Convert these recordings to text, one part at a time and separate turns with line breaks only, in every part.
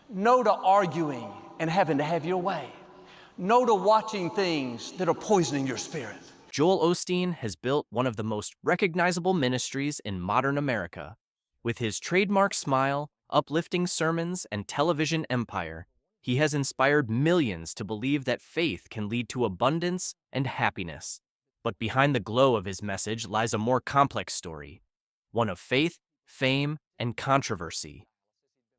No to arguing and having to have your way. No to watching things that are poisoning your spirit.
Joel Osteen has built one of the most recognizable ministries in modern America. With his trademark smile, uplifting sermons, and television empire, he has inspired millions to believe that faith can lead to abundance and happiness. But behind the glow of his message lies a more complex story, one of faith, fame, and controversy.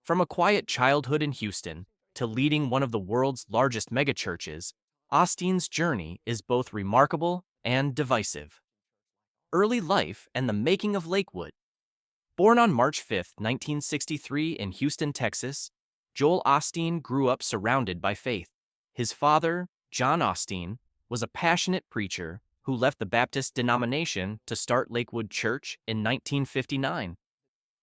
From a quiet childhood in Houston to leading one of the world's largest megachurches, Osteen's journey is both remarkable and divisive. Early life and the making of Lakewood. Born on March 5, 1963 in Houston, Texas, Joel Osteen grew up surrounded by faith. His father, John Osteen, was a passionate preacher who left the Baptist denomination to start Lakewood Church in 1959.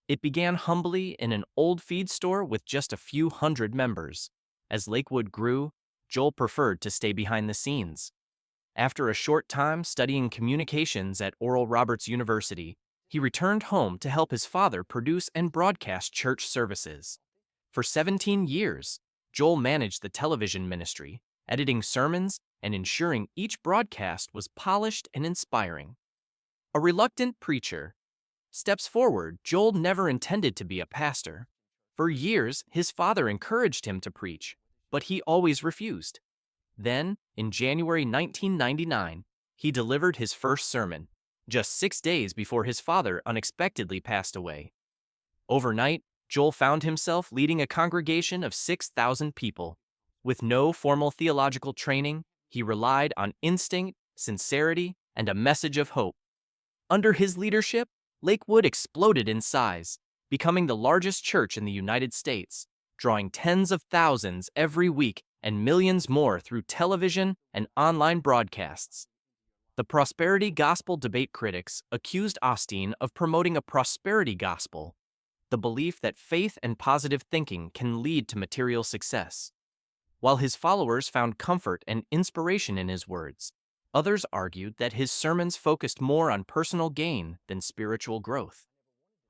It began humbly in an old feed store with just a few hundred members. As Lakewood grew, Joel preferred to stay behind the scenes. After a short time studying communications at Oral Roberts University, he returned home to help his father produce and broadcast church services. For 17 years, Joel managed the television ministry, editing sermons and ensuring each broadcast was polished and inspiring. A reluctant preacher steps forward, Joel never intended to be a pastor. For years, his father encouraged him to preach, but he always refused. Then, in January 1999, he delivered his first sermon, just 6 days before his father unexpectedly passed away. Overnight, Joel found himself leading a congregation of 6,000 people. With no formal theological training, he relied on instinct, sincerity, and a message of hope. Under his leadership, Lakewood exploded in size, becoming the largest church in the United States, drawing tens of thousands every week and millions more through television and online broadcasts. The prosperity gospel debate critics accused Osteen of promoting a prosperity gospel, the belief that faith and positive thinking can lead to material success. While his followers found comfort and inspiration in his words, others argued that his sermons focused more on personal gain than spiritual growth.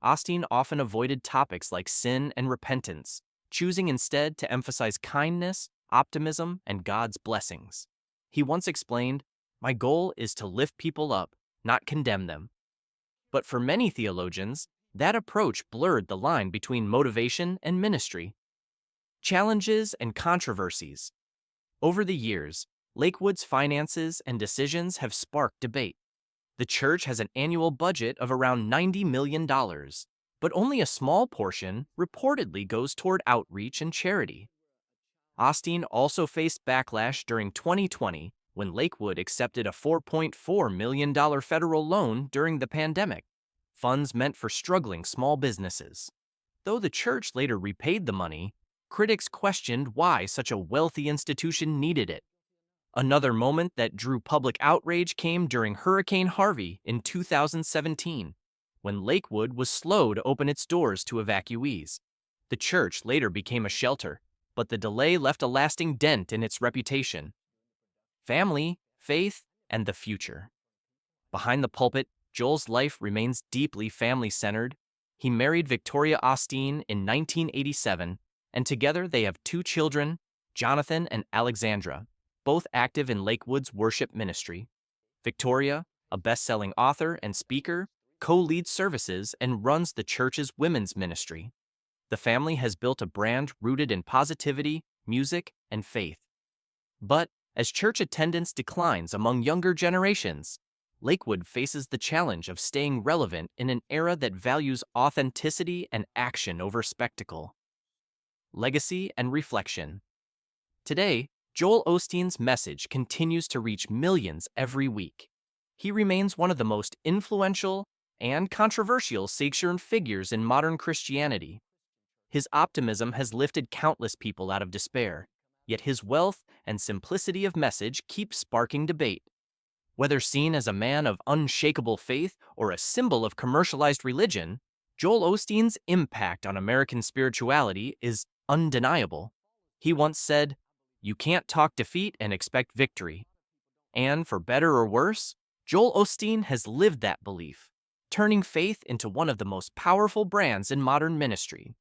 Osteen often avoided topics like sin and repentance, choosing instead to emphasize kindness, optimism, and God's blessings. He once explained, "My goal is to lift people up, not condemn them." But for many theologians, that approach blurred the line between motivation and ministry. Challenges and controversies. Over the years, Lakewood's finances and decisions have sparked debate. The church has an annual budget of around $90 million, but only a small portion reportedly goes toward outreach and charity. Osteen also faced backlash during 2020 when Lakewood accepted a $4.4 million federal loan during the pandemic, funds meant for struggling small businesses. Though the church later repaid the money, critics questioned why such a wealthy institution needed it. Another moment that drew public outrage came during Hurricane Harvey in 2017, when Lakewood was slow to open its doors to evacuees. The church later became a shelter, but the delay left a lasting dent in its reputation. Family, faith, and the future. Behind the pulpit, Joel's life remains deeply family-centered. He married Victoria Osteen in 1987, and together they have 2 children, Jonathan and Alexandra, both active in Lakewood's worship ministry. Victoria, a best-selling author and speaker, co-leads services and runs the church's women's ministry. The family has built a brand rooted in positivity, music, and faith. But as church attendance declines among younger generations, Lakewood faces the challenge of staying relevant in an era that values authenticity and action over spectacle. Legacy and reflection. Today, Joel Osteen's message continues to reach millions every week. He remains one of the most influential and controversial Scripture figures in modern Christianity. His optimism has lifted countless people out of despair, yet his wealth and simplicity of message keep sparking debate. Whether seen as a man of unshakable faith or a symbol of commercialized religion, Joel Osteen's impact on American spirituality is undeniable. He once said, "You can't talk defeat and expect victory." And for better or worse, Joel Osteen has lived that belief, turning faith into one of the most powerful brands in modern ministry.